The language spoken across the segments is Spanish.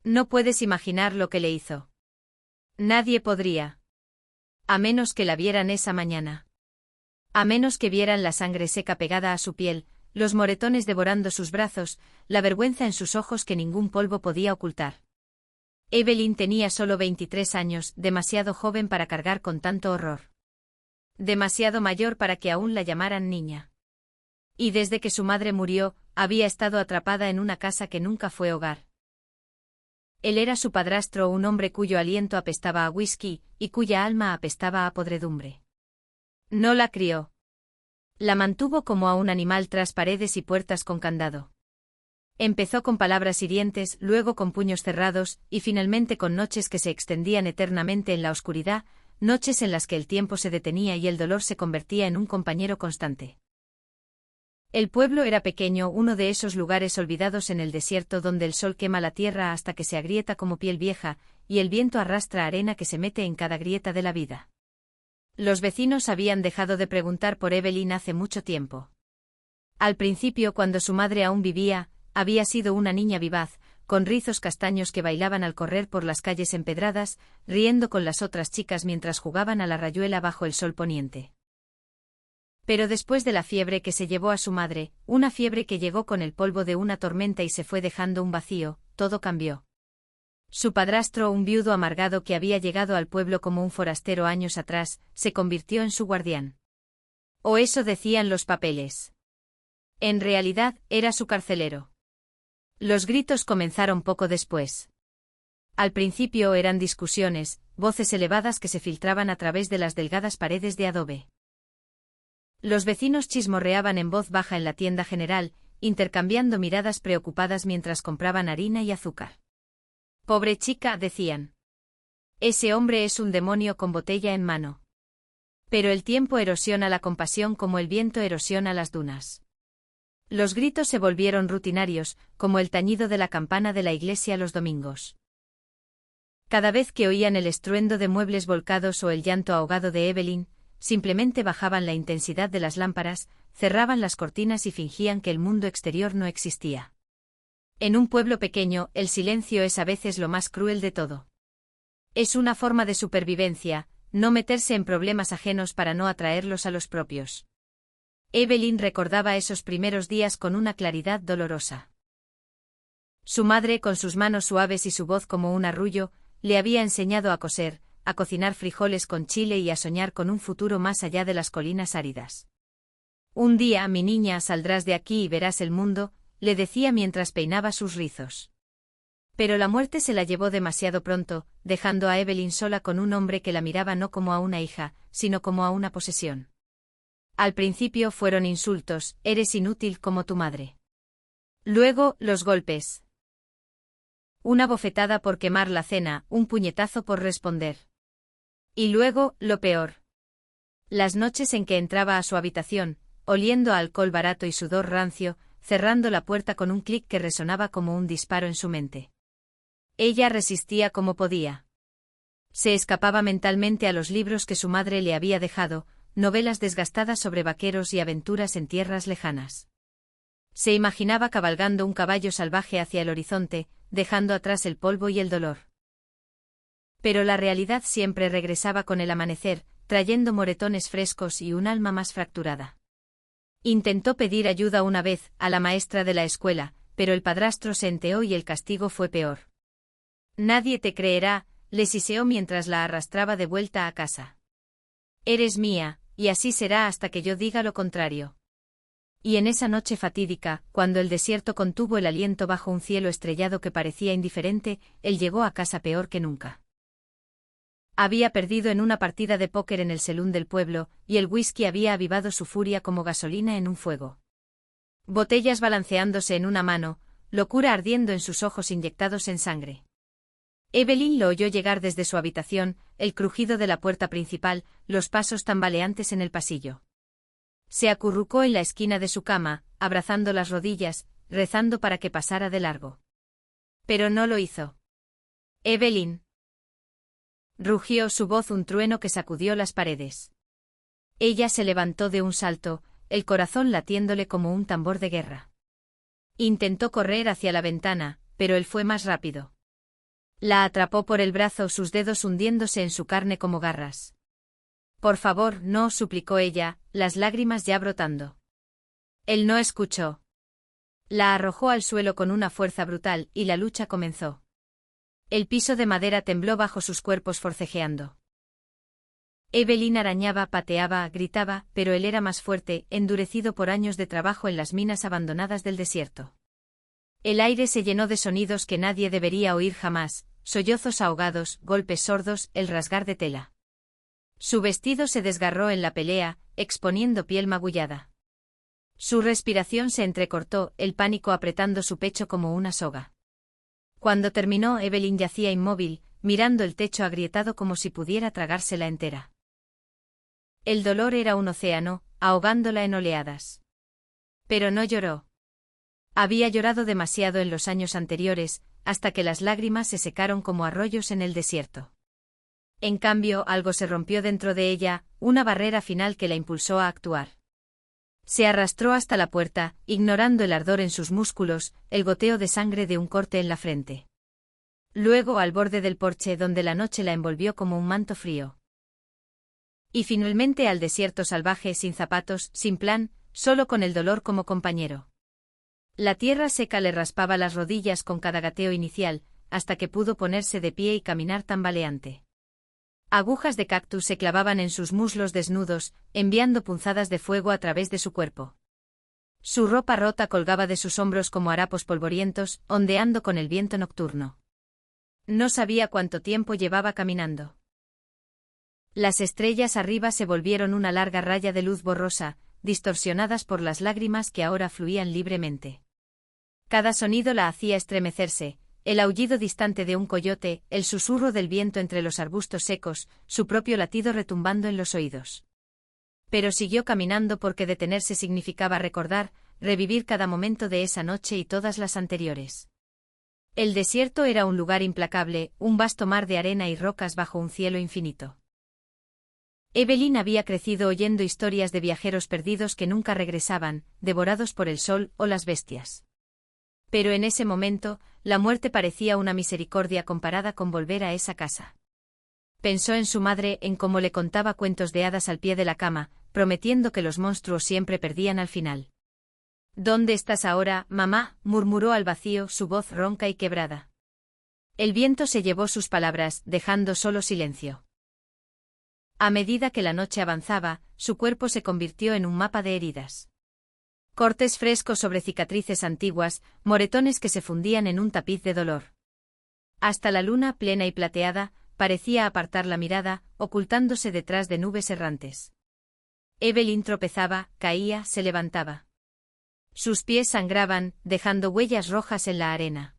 No puedes imaginar lo que le hizo. Nadie podría. A menos que la vieran esa mañana. A menos que vieran la sangre seca pegada a su piel, los moretones devorando sus brazos, la vergüenza en sus ojos que ningún polvo podía ocultar. Evelyn tenía solo 23 años, demasiado joven para cargar con tanto horror. Demasiado mayor para que aún la llamaran niña. Y desde que su madre murió, había estado atrapada en una casa que nunca fue hogar. Él era su padrastro, un hombre cuyo aliento apestaba a whisky, y cuya alma apestaba a podredumbre. No la crió. La mantuvo como a un animal tras paredes y puertas con candado. Empezó con palabras hirientes, luego con puños cerrados, y finalmente con noches que se extendían eternamente en la oscuridad, noches en las que el tiempo se detenía y el dolor se convertía en un compañero constante. El pueblo era pequeño, uno de esos lugares olvidados en el desierto donde el sol quema la tierra hasta que se agrieta como piel vieja, y el viento arrastra arena que se mete en cada grieta de la vida. Los vecinos habían dejado de preguntar por Evelyn hace mucho tiempo. Al principio, cuando su madre aún vivía, había sido una niña vivaz, con rizos castaños que bailaban al correr por las calles empedradas, riendo con las otras chicas mientras jugaban a la rayuela bajo el sol poniente. Pero después de la fiebre que se llevó a su madre, una fiebre que llegó con el polvo de una tormenta y se fue dejando un vacío, todo cambió. Su padrastro, un viudo amargado que había llegado al pueblo como un forastero años atrás, se convirtió en su guardián. O eso decían los papeles. En realidad, era su carcelero. Los gritos comenzaron poco después. Al principio eran discusiones, voces elevadas que se filtraban a través de las delgadas paredes de adobe. Los vecinos chismorreaban en voz baja en la tienda general, intercambiando miradas preocupadas mientras compraban harina y azúcar. «Pobre chica», decían. «Ese hombre es un demonio con botella en mano». Pero el tiempo erosiona la compasión como el viento erosiona las dunas. Los gritos se volvieron rutinarios, como el tañido de la campana de la iglesia los domingos. Cada vez que oían el estruendo de muebles volcados o el llanto ahogado de Evelyn, simplemente bajaban la intensidad de las lámparas, cerraban las cortinas y fingían que el mundo exterior no existía. En un pueblo pequeño, el silencio es a veces lo más cruel de todo. Es una forma de supervivencia, no meterse en problemas ajenos para no atraerlos a los propios. Evelyn recordaba esos primeros días con una claridad dolorosa. Su madre, con sus manos suaves y su voz como un arrullo, le había enseñado a coser, a cocinar frijoles con chile y a soñar con un futuro más allá de las colinas áridas. «Un día, mi niña, saldrás de aquí y verás el mundo», le decía mientras peinaba sus rizos. Pero la muerte se la llevó demasiado pronto, dejando a Evelyn sola con un hombre que la miraba no como a una hija, sino como a una posesión. Al principio fueron insultos: «Eres inútil como tu madre». Luego, los golpes. Una bofetada por quemar la cena, un puñetazo por responder. Y luego, lo peor. Las noches en que entraba a su habitación, oliendo a alcohol barato y sudor rancio, cerrando la puerta con un clic que resonaba como un disparo en su mente. Ella resistía como podía. Se escapaba mentalmente a los libros que su madre le había dejado, novelas desgastadas sobre vaqueros y aventuras en tierras lejanas. Se imaginaba cabalgando un caballo salvaje hacia el horizonte, dejando atrás el polvo y el dolor. Pero la realidad siempre regresaba con el amanecer, trayendo moretones frescos y un alma más fracturada. Intentó pedir ayuda una vez a la maestra de la escuela, pero el padrastro se enteó y el castigo fue peor. «Nadie te creerá», le siseó mientras la arrastraba de vuelta a casa. «Eres mía, y así será hasta que yo diga lo contrario». Y en esa noche fatídica, cuando el desierto contuvo el aliento bajo un cielo estrellado que parecía indiferente, él llegó a casa peor que nunca. Había perdido en una partida de póker en el salón del pueblo, y el whisky había avivado su furia como gasolina en un fuego. Botellas balanceándose en una mano, locura ardiendo en sus ojos inyectados en sangre. Evelyn lo oyó llegar desde su habitación, el crujido de la puerta principal, los pasos tambaleantes en el pasillo. Se acurrucó en la esquina de su cama, abrazando las rodillas, rezando para que pasara de largo. Pero no lo hizo. «Evelyn», rugió su voz, un trueno que sacudió las paredes. Ella se levantó de un salto, el corazón latiéndole como un tambor de guerra. Intentó correr hacia la ventana, pero él fue más rápido. La atrapó por el brazo, sus dedos hundiéndose en su carne como garras. Por favor, no, suplicó ella, las lágrimas ya brotando. Él no escuchó. La arrojó al suelo con una fuerza brutal, y la lucha comenzó. El piso de madera tembló bajo sus cuerpos forcejeando. Evelyn arañaba, pateaba, gritaba, pero él era más fuerte, endurecido por años de trabajo en las minas abandonadas del desierto. El aire se llenó de sonidos que nadie debería oír jamás, sollozos ahogados, golpes sordos, el rasgar de tela. Su vestido se desgarró en la pelea, exponiendo piel magullada. Su respiración se entrecortó, el pánico apretando su pecho como una soga. Cuando terminó, Evelyn yacía inmóvil, mirando el techo agrietado como si pudiera tragársela entera. El dolor era un océano, ahogándola en oleadas. Pero no lloró. Había llorado demasiado en los años anteriores, hasta que las lágrimas se secaron como arroyos en el desierto. En cambio, algo se rompió dentro de ella, una barrera final que la impulsó a actuar. Se arrastró hasta la puerta, ignorando el ardor en sus músculos, el goteo de sangre de un corte en la frente. Luego al borde del porche donde la noche la envolvió como un manto frío. Y finalmente al desierto salvaje, sin zapatos, sin plan, solo con el dolor como compañero. La tierra seca le raspaba las rodillas con cada gateo inicial, hasta que pudo ponerse de pie y caminar tambaleante. Agujas de cactus se clavaban en sus muslos desnudos, enviando punzadas de fuego a través de su cuerpo. Su ropa rota colgaba de sus hombros como harapos polvorientos, ondeando con el viento nocturno. No sabía cuánto tiempo llevaba caminando. Las estrellas arriba se volvieron una larga raya de luz borrosa, distorsionadas por las lágrimas que ahora fluían libremente. Cada sonido la hacía estremecerse, el aullido distante de un coyote, el susurro del viento entre los arbustos secos, su propio latido retumbando en los oídos. Pero siguió caminando porque detenerse significaba recordar, revivir cada momento de esa noche y todas las anteriores. El desierto era un lugar implacable, un vasto mar de arena y rocas bajo un cielo infinito. Evelyn había crecido oyendo historias de viajeros perdidos que nunca regresaban, devorados por el sol o las bestias. Pero en ese momento, la muerte parecía una misericordia comparada con volver a esa casa. Pensó en su madre, en cómo le contaba cuentos de hadas al pie de la cama, prometiendo que los monstruos siempre perdían al final. ¿Dónde estás ahora, mamá?, murmuró al vacío, su voz ronca y quebrada. El viento se llevó sus palabras, dejando solo silencio. A medida que la noche avanzaba, su cuerpo se convirtió en un mapa de heridas. Cortes frescos sobre cicatrices antiguas, moretones que se fundían en un tapiz de dolor. Hasta la luna, plena y plateada, parecía apartar la mirada, ocultándose detrás de nubes errantes. Evelyn tropezaba, caía, se levantaba. Sus pies sangraban, dejando huellas rojas en la arena.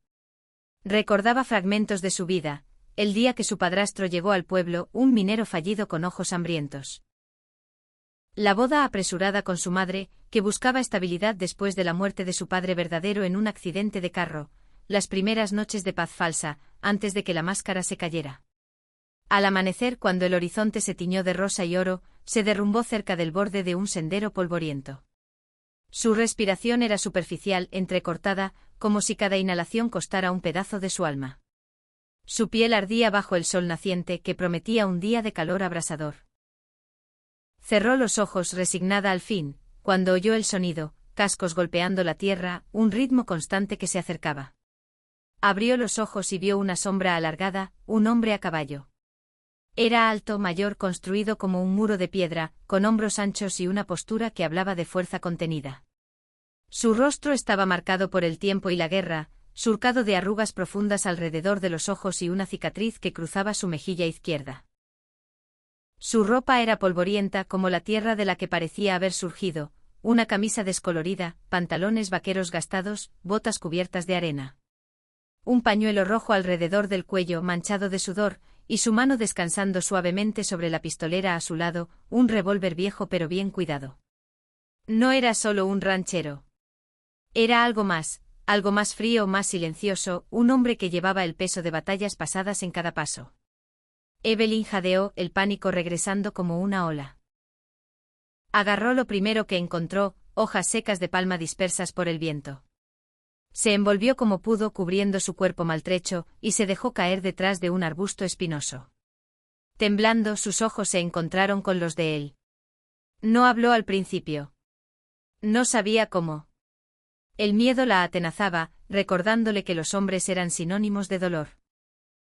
Recordaba fragmentos de su vida, el día que su padrastro llegó al pueblo, un minero fallido con ojos hambrientos. La boda apresurada con su madre, que buscaba estabilidad después de la muerte de su padre verdadero en un accidente de carro, las primeras noches de paz falsa, antes de que la máscara se cayera. Al amanecer, cuando el horizonte se tiñó de rosa y oro, se derrumbó cerca del borde de un sendero polvoriento. Su respiración era superficial, entrecortada, como si cada inhalación costara un pedazo de su alma. Su piel ardía bajo el sol naciente que prometía un día de calor abrasador. Cerró los ojos resignada al fin, cuando oyó el sonido, cascos golpeando la tierra, un ritmo constante que se acercaba. Abrió los ojos y vio una sombra alargada, un hombre a caballo. Era alto, mayor, construido como un muro de piedra, con hombros anchos y una postura que hablaba de fuerza contenida. Su rostro estaba marcado por el tiempo y la guerra, surcado de arrugas profundas alrededor de los ojos y una cicatriz que cruzaba su mejilla izquierda. Su ropa era polvorienta como la tierra de la que parecía haber surgido, una camisa descolorida, pantalones vaqueros gastados, botas cubiertas de arena. Un pañuelo rojo alrededor del cuello manchado de sudor, y su mano descansando suavemente sobre la pistolera a su lado, un revólver viejo pero bien cuidado. No era solo un ranchero. Era algo más frío, más silencioso, un hombre que llevaba el peso de batallas pasadas en cada paso. Evelyn jadeó, el pánico regresando como una ola. Agarró lo primero que encontró, hojas secas de palma dispersas por el viento. Se envolvió como pudo cubriendo su cuerpo maltrecho, y se dejó caer detrás de un arbusto espinoso. Temblando, sus ojos se encontraron con los de él. No habló al principio. No sabía cómo. El miedo la atenazaba, recordándole que los hombres eran sinónimos de dolor.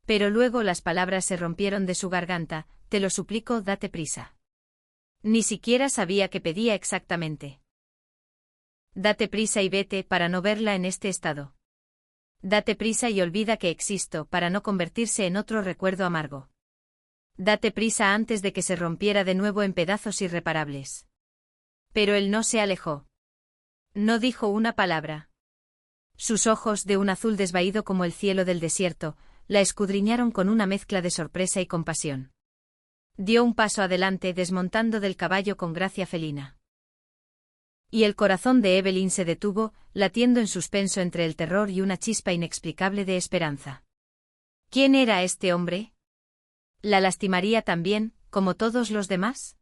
Pero luego las palabras se rompieron de su garganta: te lo suplico, date prisa. Ni siquiera sabía qué pedía exactamente. Date prisa y vete para no verla en este estado. Date prisa y olvida que existo para no convertirse en otro recuerdo amargo. Date prisa antes de que se rompiera de nuevo en pedazos irreparables. Pero él no se alejó. No dijo una palabra. Sus ojos, de un azul desvaído como el cielo del desierto, la escudriñaron con una mezcla de sorpresa y compasión. Dio un paso adelante, desmontando del caballo con gracia felina. Y el corazón de Evelyn se detuvo, latiendo en suspenso entre el terror y una chispa inexplicable de esperanza. ¿Quién era este hombre? ¿La lastimaría también, como todos los demás?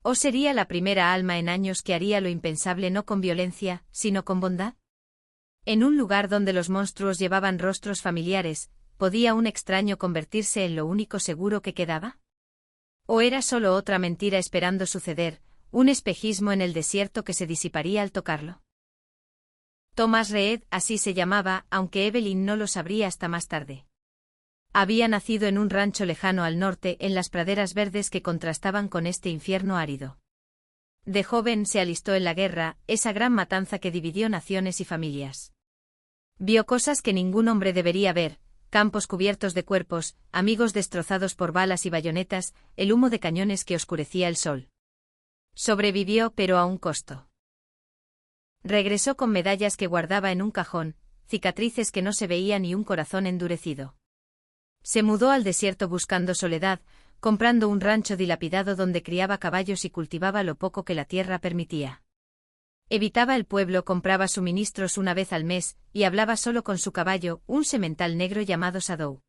¿O sería la primera alma en años que haría lo impensable no con violencia, sino con bondad? En un lugar donde los monstruos llevaban rostros familiares, ¿podía un extraño convertirse en lo único seguro que quedaba? ¿O era solo otra mentira esperando suceder, un espejismo en el desierto que se disiparía al tocarlo? Thomas Reed, así se llamaba, aunque Evelyn no lo sabría hasta más tarde. Había nacido en un rancho lejano al norte, en las praderas verdes que contrastaban con este infierno árido. De joven se alistó en la guerra, esa gran matanza que dividió naciones y familias. Vio cosas que ningún hombre debería ver: campos cubiertos de cuerpos, amigos destrozados por balas y bayonetas, el humo de cañones que oscurecía el sol. Sobrevivió, pero a un costo. Regresó con medallas que guardaba en un cajón, cicatrices que no se veían y un corazón endurecido. Se mudó al desierto buscando soledad, comprando un rancho dilapidado donde criaba caballos y cultivaba lo poco que la tierra permitía. Evitaba el pueblo, compraba suministros una vez al mes, y hablaba solo con su caballo, un semental negro llamado Shadow.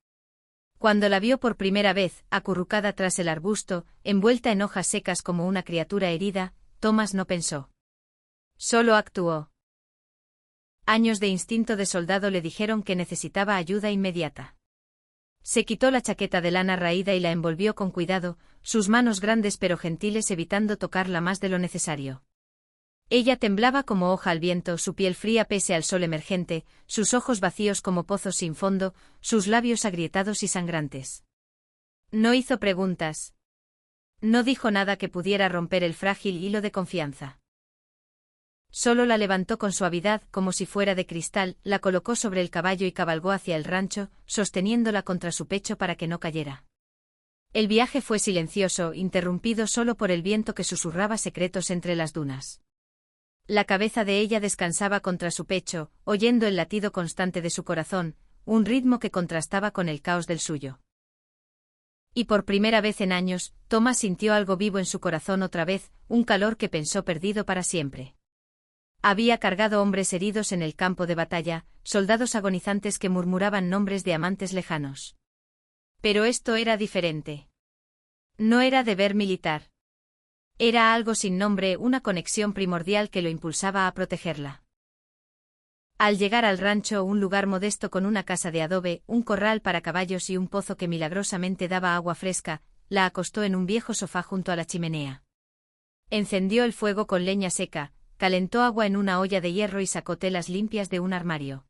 Cuando la vio por primera vez, acurrucada tras el arbusto, envuelta en hojas secas como una criatura herida, Thomas no pensó. Solo actuó. Años de instinto de soldado le dijeron que necesitaba ayuda inmediata. Se quitó la chaqueta de lana raída y la envolvió con cuidado, sus manos grandes pero gentiles evitando tocarla más de lo necesario. Ella temblaba como hoja al viento, su piel fría pese al sol emergente, sus ojos vacíos como pozos sin fondo, sus labios agrietados y sangrantes. No hizo preguntas. No dijo nada que pudiera romper el frágil hilo de confianza. Solo la levantó con suavidad, como si fuera de cristal, la colocó sobre el caballo y cabalgó hacia el rancho, sosteniéndola contra su pecho para que no cayera. El viaje fue silencioso, interrumpido solo por el viento que susurraba secretos entre las dunas. La cabeza de ella descansaba contra su pecho, oyendo el latido constante de su corazón, un ritmo que contrastaba con el caos del suyo. Y por primera vez en años, Thomas sintió algo vivo en su corazón otra vez, un calor que pensó perdido para siempre. Había cargado hombres heridos en el campo de batalla, soldados agonizantes que murmuraban nombres de amantes lejanos. Pero esto era diferente. No era deber militar. Era algo sin nombre, una conexión primordial que lo impulsaba a protegerla. Al llegar al rancho, un lugar modesto con una casa de adobe, un corral para caballos y un pozo que milagrosamente daba agua fresca, la acostó en un viejo sofá junto a la chimenea. Encendió el fuego con leña seca, calentó agua en una olla de hierro y sacó telas limpias de un armario.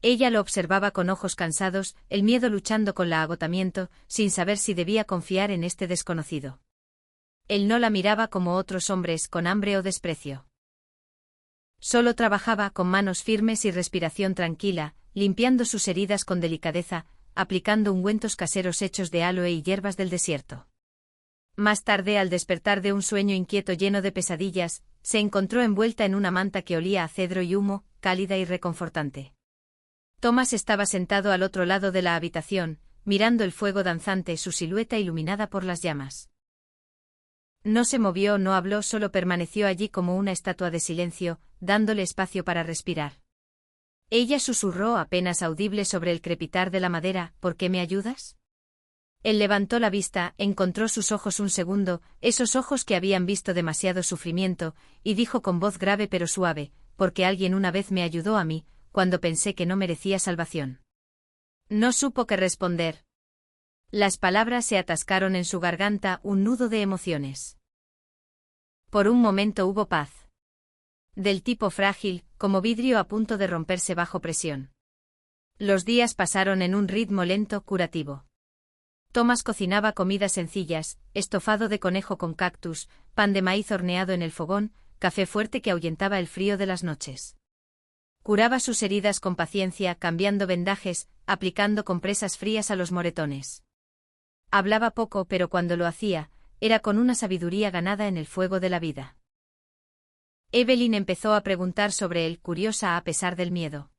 Ella lo observaba con ojos cansados, el miedo luchando con el agotamiento, sin saber si debía confiar en este desconocido. Él no la miraba como otros hombres, con hambre o desprecio. Solo trabajaba con manos firmes y respiración tranquila, limpiando sus heridas con delicadeza, aplicando ungüentos caseros hechos de aloe y hierbas del desierto. Más tarde, al despertar de un sueño inquieto lleno de pesadillas, se encontró envuelta en una manta que olía a cedro y humo, cálida y reconfortante. Thomas estaba sentado al otro lado de la habitación, mirando el fuego danzante, su silueta iluminada por las llamas. No se movió, no habló, solo permaneció allí como una estatua de silencio, dándole espacio para respirar. Ella susurró apenas audible sobre el crepitar de la madera: ¿por qué me ayudas? Él levantó la vista, encontró sus ojos un segundo, esos ojos que habían visto demasiado sufrimiento, y dijo con voz grave pero suave: porque alguien una vez me ayudó a mí, cuando pensé que no merecía salvación. No supo qué responder. Las palabras se atascaron en su garganta, un nudo de emociones. Por un momento hubo paz. Del tipo frágil, como vidrio a punto de romperse bajo presión. Los días pasaron en un ritmo lento, curativo. Thomas cocinaba comidas sencillas, estofado de conejo con cactus, pan de maíz horneado en el fogón, café fuerte que ahuyentaba el frío de las noches. Curaba sus heridas con paciencia, cambiando vendajes, aplicando compresas frías a los moretones. Hablaba poco, pero cuando lo hacía, era con una sabiduría ganada en el fuego de la vida. Evelyn empezó a preguntar sobre él, curiosa a pesar del miedo.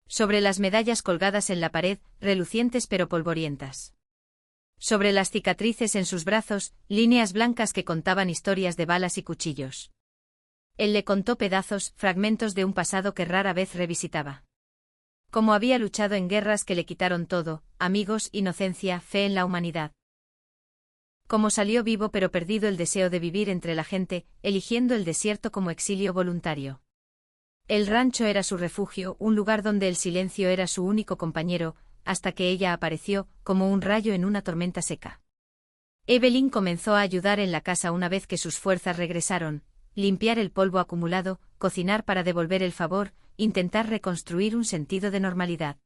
Sobre las medallas colgadas en la pared, relucientes pero polvorientas. Sobre las cicatrices en sus brazos, líneas blancas que contaban historias de balas y cuchillos. Él le contó pedazos, fragmentos de un pasado que rara vez revisitaba. Cómo había luchado en guerras que le quitaron todo, amigos, inocencia, fe en la humanidad. Cómo salió vivo pero perdido el deseo de vivir entre la gente, eligiendo el desierto como exilio voluntario. El rancho era su refugio, un lugar donde el silencio era su único compañero, hasta que ella apareció, como un rayo en una tormenta seca. Evelyn comenzó a ayudar en la casa una vez que sus fuerzas regresaron, limpiar el polvo acumulado, cocinar para devolver el favor, intentar reconstruir un sentido de normalidad.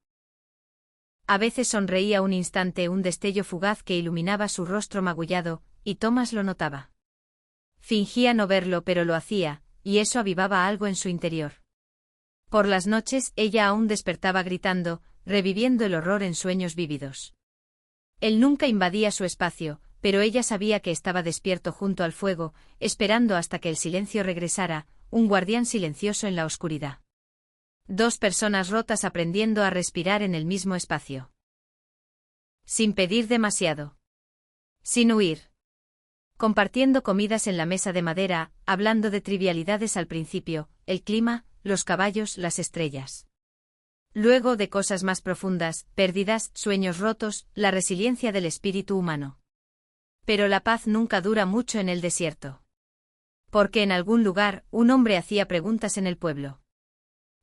A veces sonreía un instante, un destello fugaz que iluminaba su rostro magullado, y Thomas lo notaba. Fingía no verlo, pero lo hacía, y eso avivaba algo en su interior. Por las noches ella aún despertaba gritando, reviviendo el horror en sueños vívidos. Él nunca invadía su espacio, pero ella sabía que estaba despierto junto al fuego, esperando hasta que el silencio regresara, un guardián silencioso en la oscuridad. Dos personas rotas aprendiendo a respirar en el mismo espacio. Sin pedir demasiado. Sin huir. Compartiendo comidas en la mesa de madera, hablando de trivialidades al principio, el clima, los caballos, las estrellas. Luego de cosas más profundas, pérdidas, sueños rotos, la resiliencia del espíritu humano. Pero la paz nunca dura mucho en el desierto. Porque en algún lugar, un hombre hacía preguntas en el pueblo.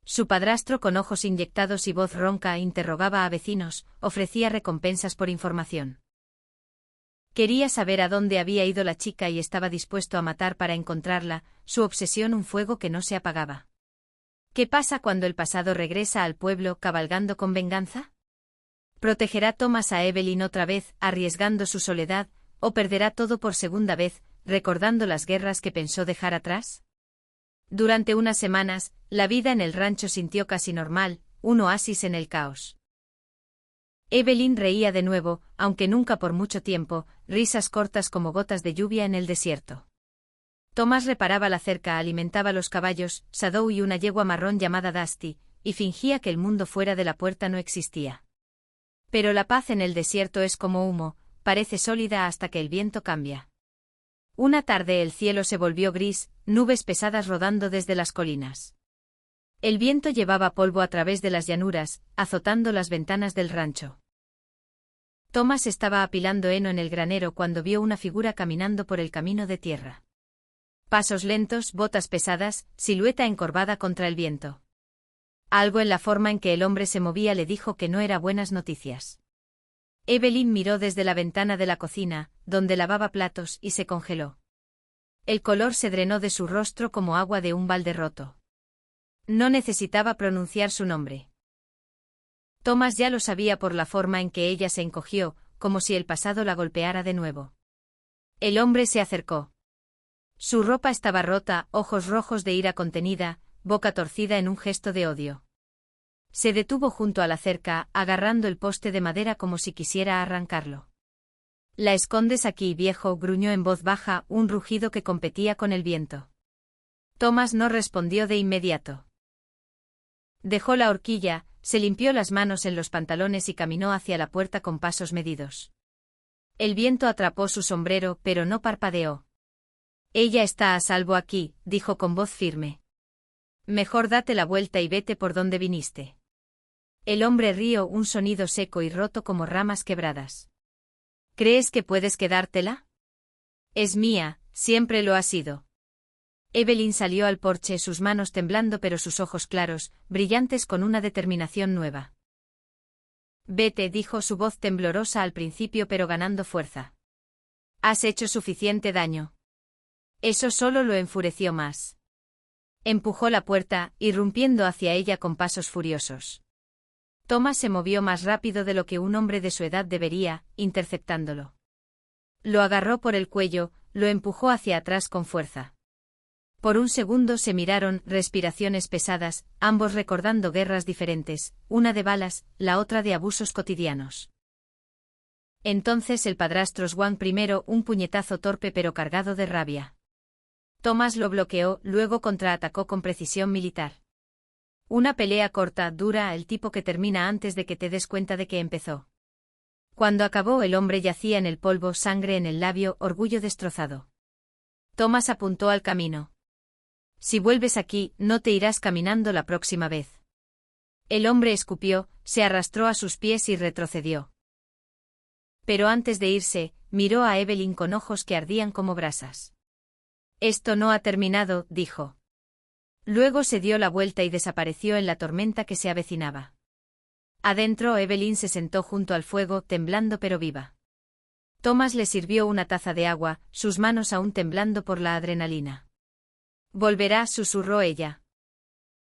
Su padrastro, con ojos inyectados y voz ronca, interrogaba a vecinos, ofrecía recompensas por información. Quería saber a dónde había ido la chica y estaba dispuesto a matar para encontrarla, su obsesión un fuego que no se apagaba. ¿Qué pasa cuando el pasado regresa al pueblo cabalgando con venganza? ¿Protegerá Thomas a Evelyn otra vez, arriesgando su soledad, o perderá todo por segunda vez, recordando las guerras que pensó dejar atrás? Durante unas semanas, la vida en el rancho sintió casi normal, un oasis en el caos. Evelyn reía de nuevo, aunque nunca por mucho tiempo, risas cortas como gotas de lluvia en el desierto. Thomas reparaba la cerca, alimentaba los caballos, Shadow y una yegua marrón llamada Dusty, y fingía que el mundo fuera de la puerta no existía. Pero la paz en el desierto es como humo, parece sólida hasta que el viento cambia. Una tarde el cielo se volvió gris, nubes pesadas rodando desde las colinas. El viento llevaba polvo a través de las llanuras, azotando las ventanas del rancho. Thomas estaba apilando heno en el granero cuando vio una figura caminando por el camino de tierra. Pasos lentos, botas pesadas, silueta encorvada contra el viento. Algo en la forma en que el hombre se movía le dijo que no era buenas noticias. Evelyn miró desde la ventana de la cocina, donde lavaba platos, y se congeló. El color se drenó de su rostro como agua de un balde roto. No necesitaba pronunciar su nombre. Thomas ya lo sabía por la forma en que ella se encogió, como si el pasado la golpeara de nuevo. El hombre se acercó. Su ropa estaba rota, ojos rojos de ira contenida, boca torcida en un gesto de odio. Se detuvo junto a la cerca, agarrando el poste de madera como si quisiera arrancarlo. «¿La escondes aquí, viejo?», gruñó en voz baja, un rugido que competía con el viento. Thomas no respondió de inmediato. Dejó la horquilla, se limpió las manos en los pantalones y caminó hacia la puerta con pasos medidos. El viento atrapó su sombrero, pero no parpadeó. «Ella está a salvo aquí», dijo con voz firme. «Mejor date la vuelta y vete por donde viniste». El hombre rió, un sonido seco y roto como ramas quebradas. «¿Crees que puedes quedártela? Es mía, siempre lo ha sido». Evelyn salió al porche, sus manos temblando pero sus ojos claros, brillantes con una determinación nueva. Vete, dijo su voz temblorosa al principio pero ganando fuerza. Has hecho suficiente daño. Eso solo lo enfureció más. Empujó la puerta, irrumpiendo hacia ella con pasos furiosos. Thomas se movió más rápido de lo que un hombre de su edad debería, interceptándolo. Lo agarró por el cuello, lo empujó hacia atrás con fuerza. Por un segundo se miraron, respiraciones pesadas, ambos recordando guerras diferentes, una de balas, la otra de abusos cotidianos. Entonces el padrastro Swan primero un puñetazo torpe pero cargado de rabia. Thomas lo bloqueó, luego contraatacó con precisión militar. Una pelea corta, dura, el tipo que termina antes de que te des cuenta de que empezó. Cuando acabó el hombre yacía en el polvo, sangre en el labio, orgullo destrozado. Thomas apuntó al camino. Si vuelves aquí, no te irás caminando la próxima vez. El hombre escupió, se arrastró a sus pies y retrocedió. Pero antes de irse, miró a Evelyn con ojos que ardían como brasas. Esto no ha terminado, dijo. Luego se dio la vuelta y desapareció en la tormenta que se avecinaba. Adentro Evelyn se sentó junto al fuego, temblando pero viva. Thomas le sirvió una taza de agua, sus manos aún temblando por la adrenalina. Volverá, susurró ella.